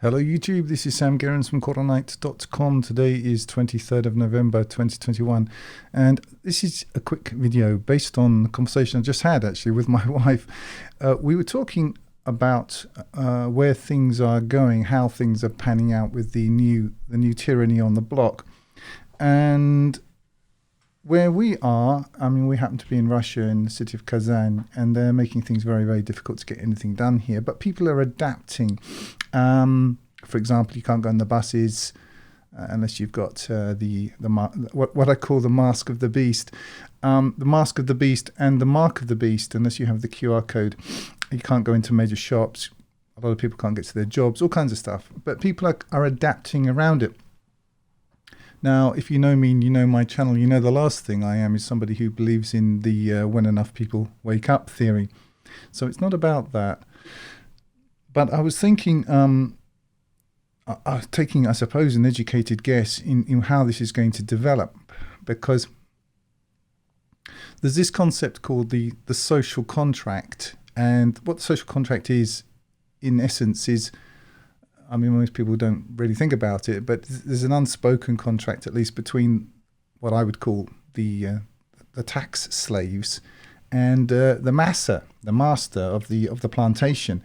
Hello YouTube, this is Sam Gerrans from Coronite.com. Today is 23rd of November 2021 and this is a quick video based on the conversation I just had actually with my wife. We were talking about where things are going, how things are panning out with the new tyranny on the block. And where we are, I mean, we happen to be in Russia, in the city of Kazan, and they're making things very, very difficult to get anything done here. But people are adapting. For example, you can't go on the buses unless you've got what I call the mask of the beast. The mask of the beast and the mark of the beast, unless you have the QR code. You can't go into major shops. A lot of people can't get to their jobs, all kinds of stuff. But people are adapting around it. Now, if you know me and you know my channel, you know the last thing I am is somebody who believes in the when enough people wake up theory. So it's not about that. But I was thinking, taking, I suppose, an educated guess in how this is going to develop. Because there's this concept called the social contract. And what the social contract is, in essence, is, I mean, most people don't really think about it, but there's an unspoken contract, at least between what I would call the tax slaves and the master of the plantation.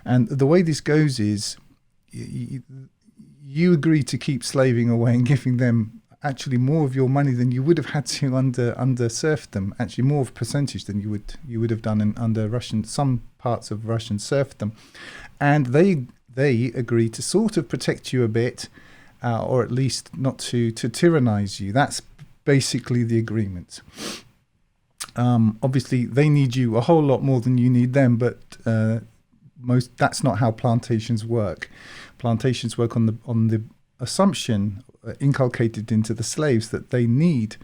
And the way this goes is you agree to keep slaving away and giving them actually more of your money than you would have had to under serfdom, actually more of a percentage than you would have done under some parts of Russian serfdom. And they agree to sort of protect you a bit, or at least not to tyrannize you. That's basically the agreement. Obviously, they need you a whole lot more than you need them, but that's not how plantations work. Plantations work on the assumption inculcated into the slaves that they need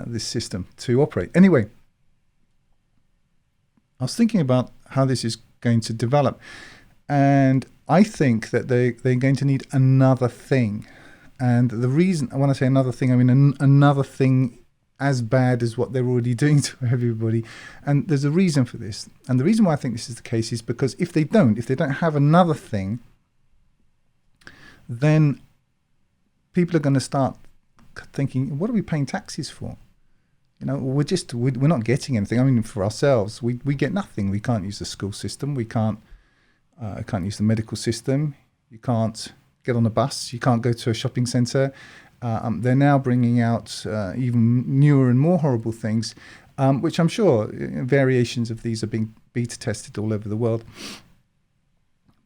this system to operate. Anyway, I was thinking about how this is going to develop, and I think that they're going to need another thing. And the reason, when I say another thing, I mean another thing as bad as what they're already doing to everybody. And there's a reason for this. And the reason why I think this is the case is because if they don't have another thing, then people are going to start thinking, what are we paying taxes for? You know, we're not getting anything. I mean, for ourselves, we get nothing. We can't use the school system. We can't use the medical system. You can't get on a bus. You can't go to a shopping centre. They're now bringing out even newer and more horrible things, which I'm sure variations of these are being beta tested all over the world.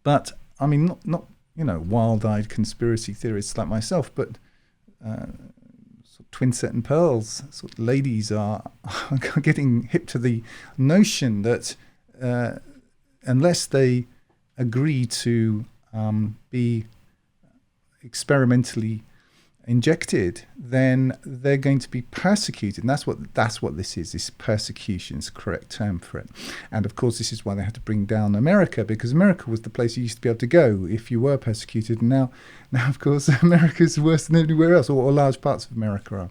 But I mean, not wild-eyed conspiracy theorists like myself, but twinset and pearls sort of ladies are getting hip to the notion that unless they agree to be experimentally injected, then they're going to be persecuted. And that's what this is. This persecution is the correct term for it. And of course, this is why they had to bring down America, because America was the place you used to be able to go if you were persecuted. And now of course, America's worse than anywhere else, or large parts of America are.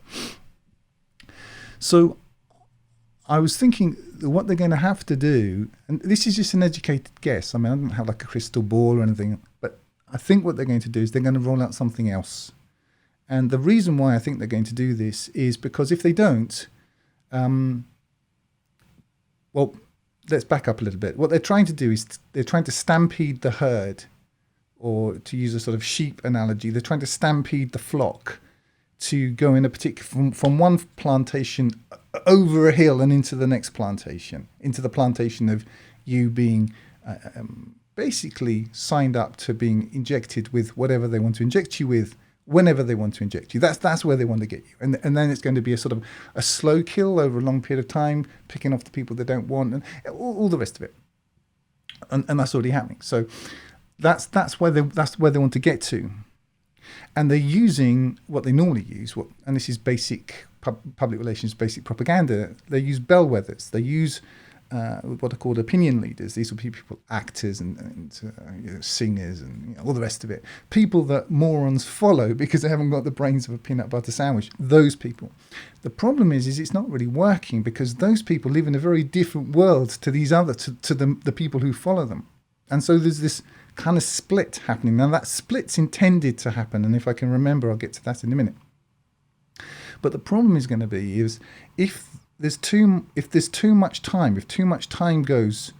So I was thinking what they're going to have to do, and this is just an educated guess. I mean, I don't have like a crystal ball or anything, but I think what they're going to do is they're going to roll out something else. And the reason why I think they're going to do this is because if they don't, well, let's back up a little bit. What they're trying to do is they're trying to stampede the herd, or to use a sort of sheep analogy, they're trying to stampede the flock to go in a particular, from one plantation over a hill and into the next plantation, into the plantation of you being basically signed up to being injected with whatever they want to inject you with, whenever they want to inject you. That's where they want to get you. And then it's going to be a sort of a slow kill over a long period of time, picking off the people they don't want, and all the rest of it. And that's already happening. So that's where they want to get to. And they're using what they normally use, and this is basic public relations, basic propaganda. They use bellwethers. They use what are called opinion leaders. These will be people, actors and singers and all the rest of it. People that morons follow because they haven't got the brains of a peanut butter sandwich. Those people. The problem is it's not really working because those people live in a very different world to these other, to the people who follow them. And so there's this kind of split happening. Now that split's intended to happen, and if I can remember, I'll get to that in a minute. But the problem is going to be is if there's too much time, if too much time goes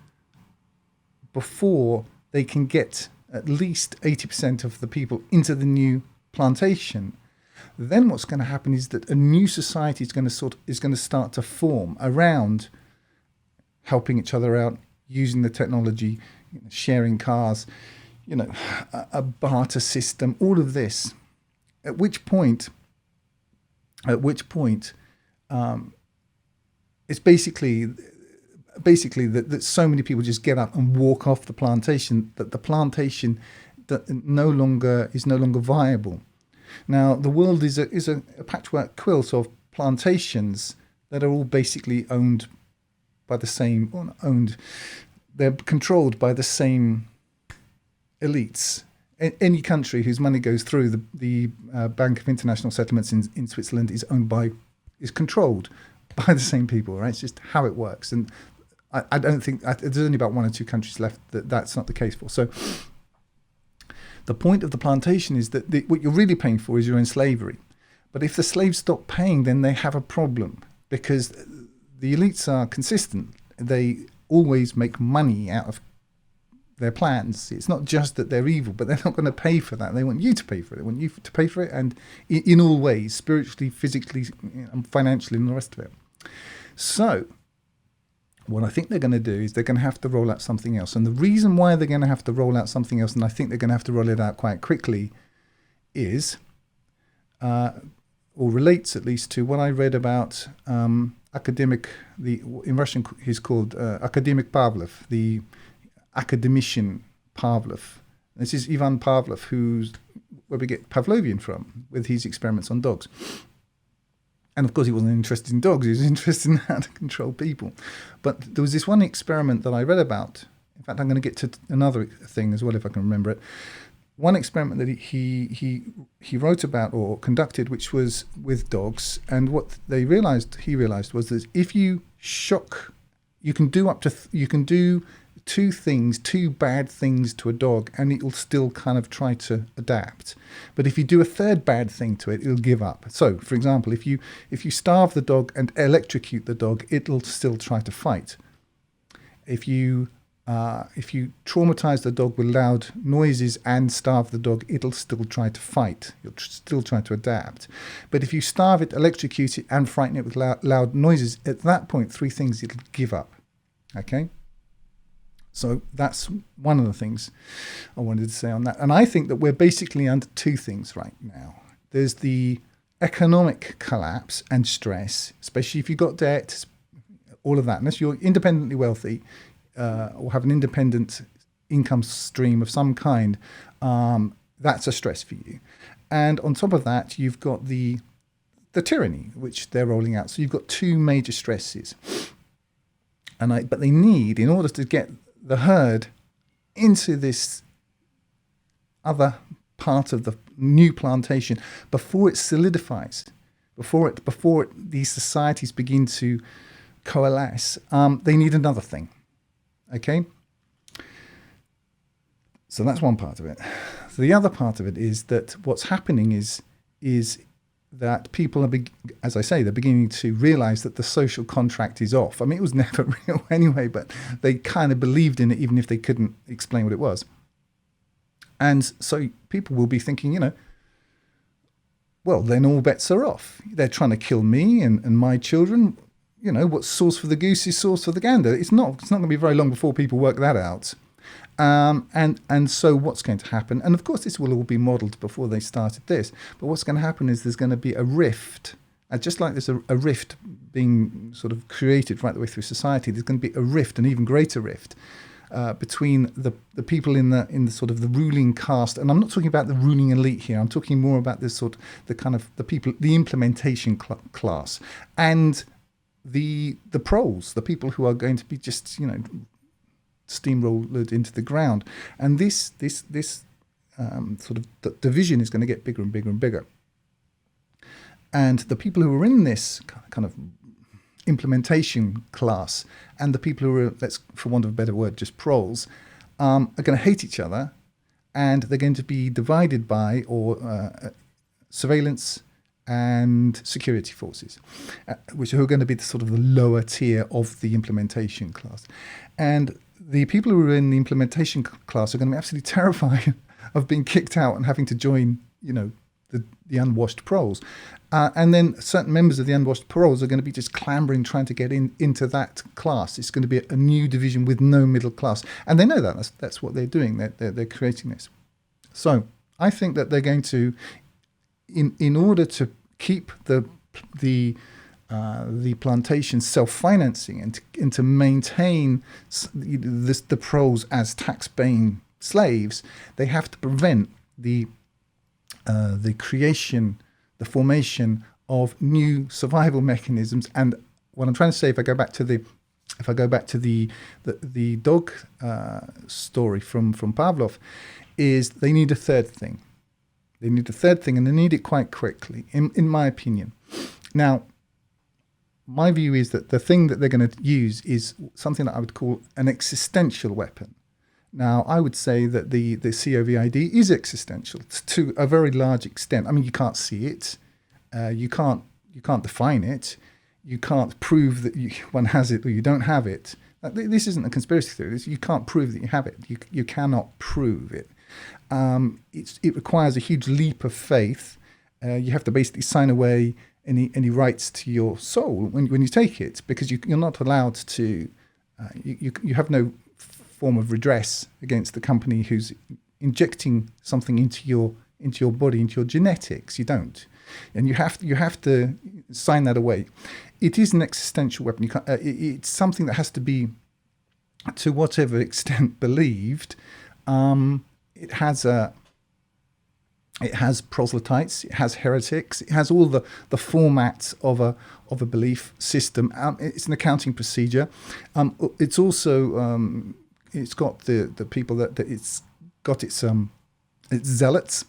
before they can get at least 80% of the people into the new plantation, then what's going to happen is that a new society is going to start to form around helping each other out, using the technology, sharing cars, a barter system, all of this. At which point, it's basically that so many people just get up and walk off the plantation that the plantation is no longer viable. Now the world is a patchwork quilt of plantations that are all basically owned by the same, or not owned, they're controlled by the same elites. Any country whose money goes through the Bank of International Settlements in Switzerland is controlled by the same people, right? It's just how it works. And I don't think, there's only about 1 or 2 countries left that's not the case for. So the point of the plantation is that what you're really paying for is you're in slavery. But if the slaves stop paying, then they have a problem, because the elites are consistent. They always make money out of their plans. It's not just that they're evil, but they're not going to pay for that. They want you to pay for it. They want you to pay for it, and in all ways, spiritually, physically, financially, and the rest of it. So what I think they're going to do is they're going to have to roll out something else. And the reason why they're going to have to roll out something else, and I think they're going to have to roll it out quite quickly, is, or relates at least to what I read about academic, in Russian he's called academic Pavlov, the academician Pavlov. This is Ivan Pavlov, where we get Pavlovian from, with his experiments on dogs. And of course, he wasn't interested in dogs, he was interested in how to control people. But there was this one experiment that I read about. In fact, I'm going to get to another thing as well, if I can remember it. One experiment that he wrote about or conducted, which was with dogs. And what he realized was that if you shock, you can do two bad things to a dog, and it will still kind of try to adapt. But if you do a third bad thing to it, it'll give up. So, for example, if you starve the dog and electrocute the dog, it'll still try to fight. If you traumatize the dog with loud noises and starve the dog, it'll still try to fight. You'll still try to adapt. But if you starve it, electrocute it, and frighten it with loud noises, at that point, 3 things, it'll give up. Okay? So that's one of the things I wanted to say on that. And I think that we're basically under 2 things right now. There's the economic collapse and stress, especially if you've got debt, all of that. Unless you're independently wealthy or have an independent income stream of some kind, that's a stress for you. And on top of that, you've got the tyranny, which they're rolling out. So you've got 2 major stresses. But they need, in order to get the herd into this other part of the new plantation, before it solidifies, before these societies begin to coalesce, they need another thing. Okay? So that's one part of it. So the other part of it is that what's happening is that people are, as I say, they're beginning to realize that the social contract is off. I mean, it was never real anyway, but they kind of believed in it, even if they couldn't explain what it was. And so people will be thinking, well, then all bets are off. They're trying to kill me and my children. What's sauce for the goose is sauce for the gander. It's not going to be very long before people work that out. And so what's going to happen, and of course this will all be modelled before they started this, but what's going to happen is there's going to be a rift, just like there's a rift being sort of created right the way through society, there's going to be a rift, an even greater rift, between the people in the sort of the ruling caste, and I'm not talking about the ruling elite here, I'm talking more about this sort of the people, the implementation class, and the proles, the people who are going to be just, steamrolled into the ground. And this sort of division is going to get bigger and bigger and bigger. And the people who are in this kind of implementation class and the people who are, let's, for want of a better word, just proles, are going to hate each other and they're going to be divided by surveillance and security forces, which are going to be the sort of the lower tier of the implementation class. And the people who are in the implementation class are going to be absolutely terrified of being kicked out and having to join, the unwashed proles. And then certain members of the unwashed proles are going to be just clambering, trying to get into that class. It's going to be a new division with no middle class. And they know that. That's what they're doing. They're creating this. So I think that they're going to, in order to keep the plantation self-financing and to maintain the proles as tax-paying slaves, they have to prevent the creation, the formation of new survival mechanisms. And what I'm trying to say, if I go back to the dog story from Pavlov, is they need a third thing. They need a third thing, and they need it quite quickly, in my opinion. Now, my view is that the thing that they're going to use is something that I would call an existential weapon. Now, I would say that the COVID is existential to a very large extent. I mean, you can't see it, you can't define it, you can't prove that one has it or you don't have it. This isn't a conspiracy theory. You can't prove that you have it. You cannot prove it. It requires a huge leap of faith. You have to basically sign away any rights to your soul when you take it, because you're not allowed to. You have no form of redress against the company who's injecting something into your body, into your genetics. You don't, and you have to sign that away. It is an existential weapon. It's something that has to be, to whatever extent, believed. It has proselytes, it has heretics, it has all the formats of a belief system. It's an accounting procedure. It's also it's got the people that it's got its zealots,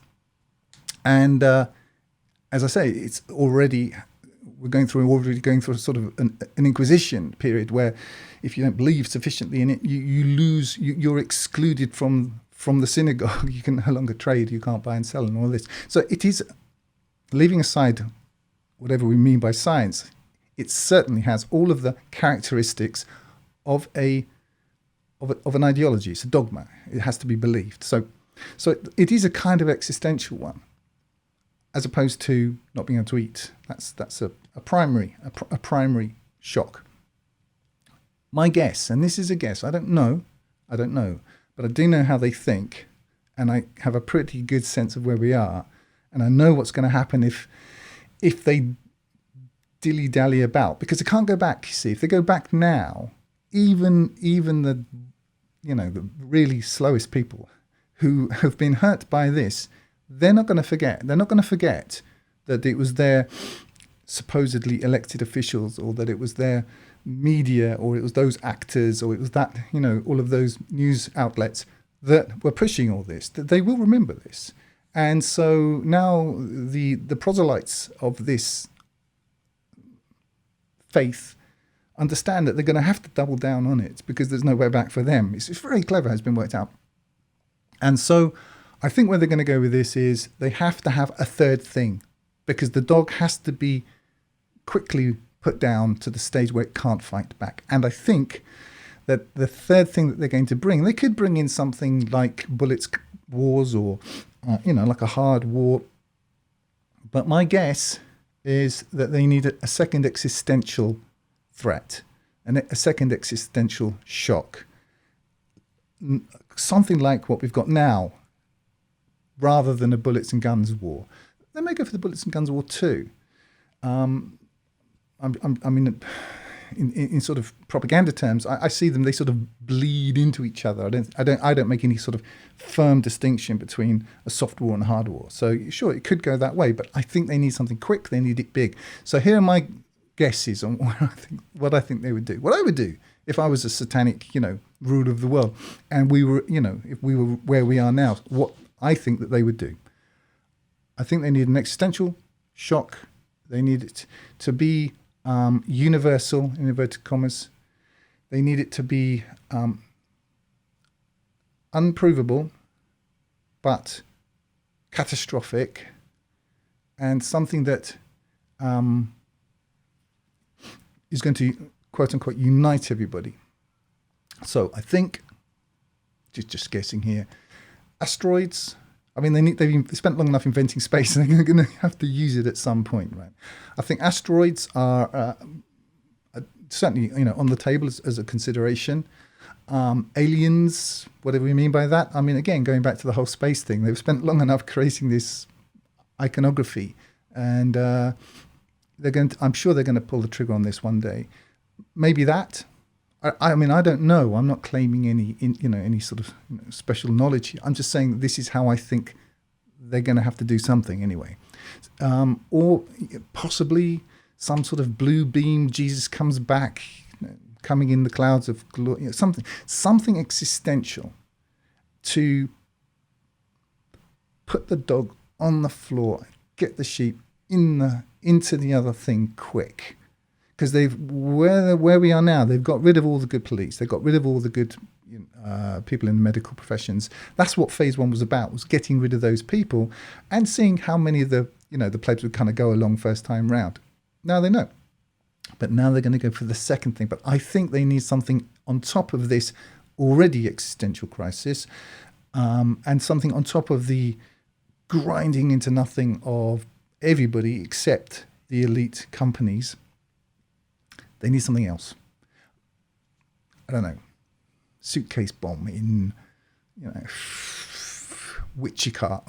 and as I say, it's already going through sort of an inquisition period where if you don't believe sufficiently in it, you're excluded from the synagogue. You can no longer trade, you can't buy and sell and all this. So it is, leaving aside whatever we mean by science, it certainly has all of the characteristics of an ideology. It's a dogma. It has to be believed. So it is a kind of existential one, as opposed to not being able to eat. That's a primary shock. My guess, and this is a guess, I don't know, but I do know how they think, and I have a pretty good sense of where we are, and I know what's going to happen if they dilly-dally about, because they can't go back. You see, if they go back now, even the really slowest people who have been hurt by this, they're not going to forget. They're not going to forget that it was their supposedly elected officials, or that it was their media, or it was those actors, or it was that, all of those news outlets that were pushing all this. That they will remember this. And so now the proselytes of this faith understand that they're going to have to double down on it, because there's no way back for them. It's very clever, has been worked out. And so I think where they're going to go with this is they have to have a third thing, because the dog has to be quickly put down to the stage where it can't fight back. And I think that the third thing that they're going to bring, they could bring in something like bullets wars, or like a hard war. But my guess is that they need a second existential threat, and a second existential shock, something like what we've got now, rather than a bullets and guns war. They may go for the bullets and guns war too. In sort of propaganda terms, I see them. They sort of bleed into each other. I don't make any sort of firm distinction between a soft war and a hard war. So sure, it could go that way, but I think they need something quick. They need it big. So here are my guesses on what I think they would do. What I would do if I was a satanic, ruler of the world, and we were, if we were where we are now, what I think that they would do. I think they need an existential shock. They need it to be universal, in inverted commas. They need it to be unprovable, but catastrophic, and something that is going to, quote unquote, unite everybody. So I think, just guessing here, asteroids. I mean, they've spent long enough inventing space, and they're going to have to use it at some point, right? I think asteroids are certainly, on the table as a consideration. Aliens, whatever we mean by that. I mean, again, going back to the whole space thing, they've spent long enough creating this iconography, and I'm sure they're going to pull the trigger on this one day. Maybe that. I mean, I don't know. I'm not claiming any sort of special knowledge. I'm just saying this is how I think they're going to have to do something anyway. Or possibly some sort of blue beam, Jesus comes back, coming in the clouds of glory, something existential to put the dog on the floor, get the sheep into the other thing quick. Because where we are now, they've got rid of all the good police. They've got rid of all the good people in the medical professions. That's what phase one was about, was getting rid of those people and seeing how many of the plebs would kind of go along first time round. Now they know. But now they're going to go for the second thing. But I think they need something on top of this already existential crisis, and something on top of the grinding into nothing of everybody except the elite companies. They need something else. I don't know. Suitcase bomb in, Wichita,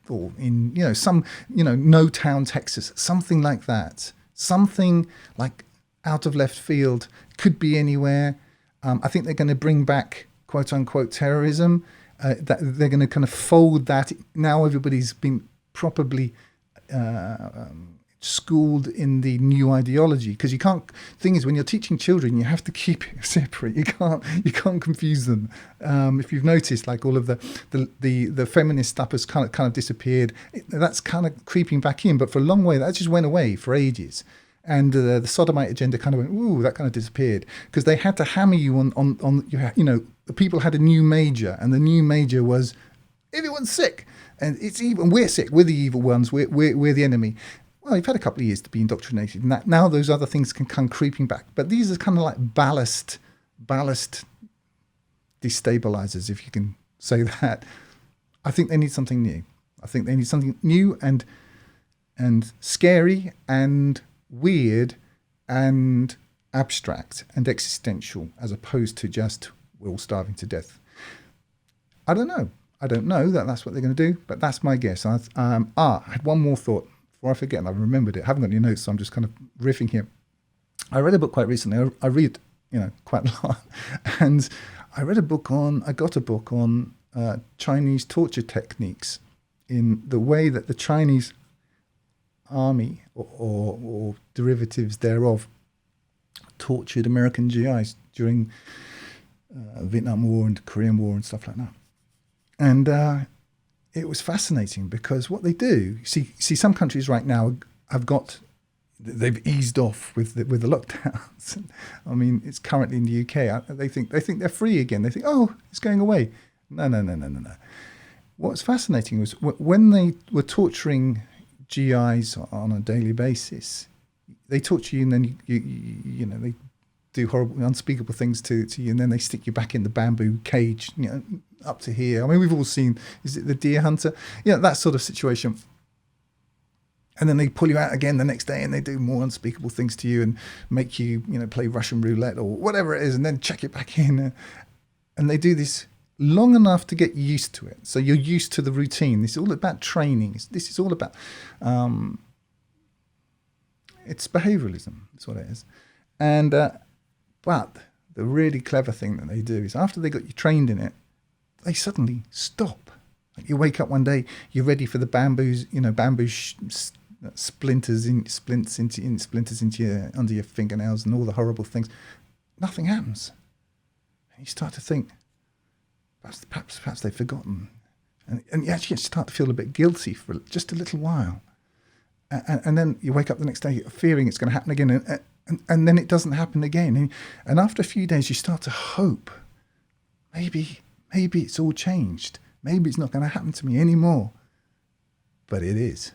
or in, some, no town, Texas, something like that. Something like out of left field, could be anywhere. I think they're going to bring back, quote unquote, terrorism. That they're going to kind of fold that. Now everybody's been properly schooled in the new ideology, because you can't. Thing is, when you're teaching children, you have to keep it separate. You can't confuse them. If you've noticed, like all of the feminist stuff has kind of disappeared. That's kind of creeping back in, but for a long way that just went away for ages. And the sodomite agenda kind of went, ooh, that kind of disappeared, because they had to hammer you on the people had a new major, and the new major was everyone's sick, and it's even we're sick, we're the evil ones, we're the enemy. Well, you've had a couple of years to be indoctrinated, and that now those other things can come creeping back. But these are kind of like ballast destabilizers, if you can say that. I think they need something new. I think they need something new and scary and weird and abstract and existential, as opposed to just we're all starving to death. I don't know that's what they're going to do, but that's my guess. I had one more thought before I forget, and I remembered it. I haven't got any notes, so I'm just kind of riffing here. I read a book quite recently. I read, quite a lot, and I got a book on Chinese torture techniques, in the way that the Chinese army or derivatives thereof tortured American GIs during Vietnam War and Korean War and stuff like that. And it was fascinating, because what they do, see some countries right now they've eased off with the lockdowns. I mean, it's currently in the UK. They think they're free again. They think, oh, it's going away. No. What's fascinating was when they were torturing GIs on a daily basis, they torture you, and then they do horrible, unspeakable things to you, and then they stick you back in the bamboo cage, up to here. I mean, we've all seen, is it the deer hunter? That sort of situation. And then they pull you out again the next day, and they do more unspeakable things to you and make you, play Russian roulette or whatever it is, and then check it back in. And they do this long enough to get used to it. So you're used to the routine. This is all about training. This is all about, it's behaviourism. That's what it is. And, but the really clever thing that they do is, after they got you trained in it, they suddenly stop. Like, you wake up one day, you're ready for the bamboo splinters into under your fingernails and all the horrible things. Nothing happens. And you start to think, perhaps they've forgotten, and you actually start to feel a bit guilty for just a little while, and then you wake up the next day fearing it's going to happen again, and then it doesn't happen again, and after a few days you start to hope maybe it's all changed. Maybe it's not going to happen to me anymore. But it is.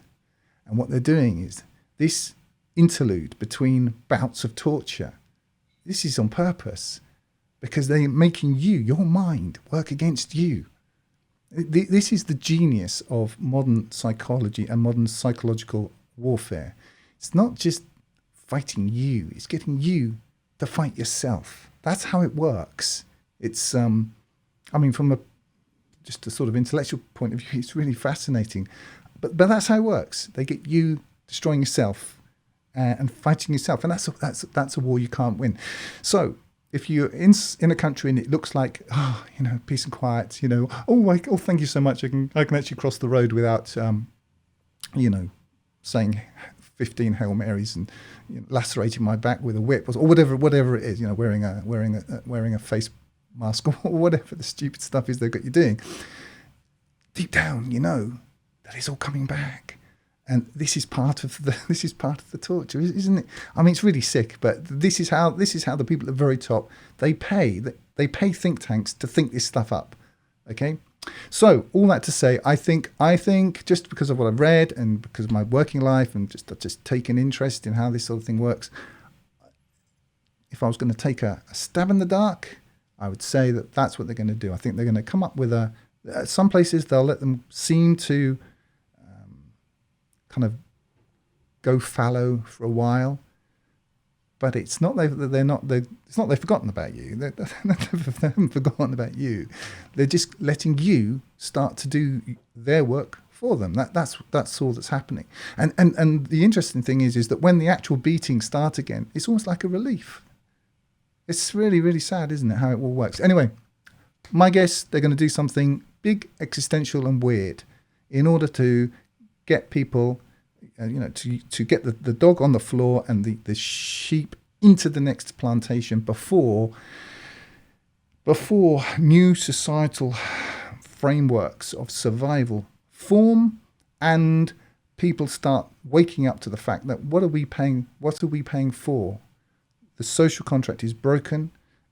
And what they're doing is this interlude between bouts of torture. This is on purpose because they're making you, your mind, work against you. This is the genius of modern psychology and modern psychological warfare. It's not just fighting you, it's getting you to fight yourself. That's how it works. It's, from just a sort of intellectual point of view, it's really fascinating. But that's how it works. They get you destroying yourself and fighting yourself. And that's a war you can't win. So if you're in a country and it looks like, peace and quiet, thank you so much. I can actually cross the road without, saying 15 Hail Marys and lacerating my back with a whip or whatever it is, wearing a face mask or whatever the stupid stuff is they've got you doing. Deep down, that it's all coming back. And this is part of the torture, isn't it? I mean, it's really sick, but this is how the people at the very top, they pay think tanks to think this stuff up. Okay? So all that to say, I think just because of what I've read and because of my working life and just taken interest in how this sort of thing works, if I was going to take a stab in the dark, I would say that's what they're going to do. I think they're going to come up with some places they'll let them seem to kind of go fallow for a while, but it's not they've forgotten about you. They haven't forgotten about you. They're just letting you start to do their work for them. That's all that's happening. And the interesting thing is that when the actual beatings start again, it's almost like a relief. It's really, really sad, isn't it, how it all works? Anyway, my guess, they're going to do something big, existential and weird in order to get people, to get the dog on the floor and the sheep into the next plantation before new societal frameworks of survival form and people start waking up to the fact that what are we paying for? The social contract is broken,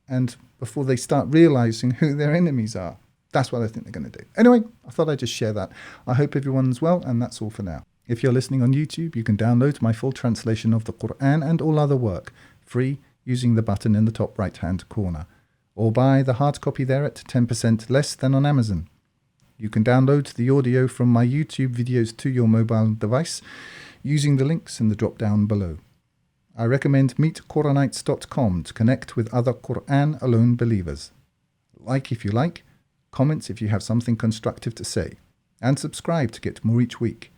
and before they start realizing who their enemies are. That's what I think they're going to do. Anyway, I thought I'd just share that. I hope everyone's well, and that's all for now. If you're listening on YouTube, you can download my full translation of the Quran and all other work, free, using the button in the top right-hand corner. Or buy the hard copy there at 10% less than on Amazon. You can download the audio from my YouTube videos to your mobile device using the links in the drop-down below. I recommend meetquranites.com to connect with other Quran-alone believers. Like if you like, comment if you have something constructive to say, and subscribe to get more each week.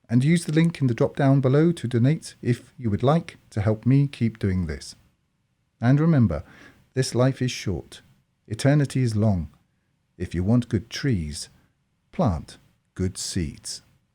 And use the link in the drop-down below to donate if you would like to help me keep doing this. And remember, this life is short. Eternity is long. If you want good trees, plant good seeds.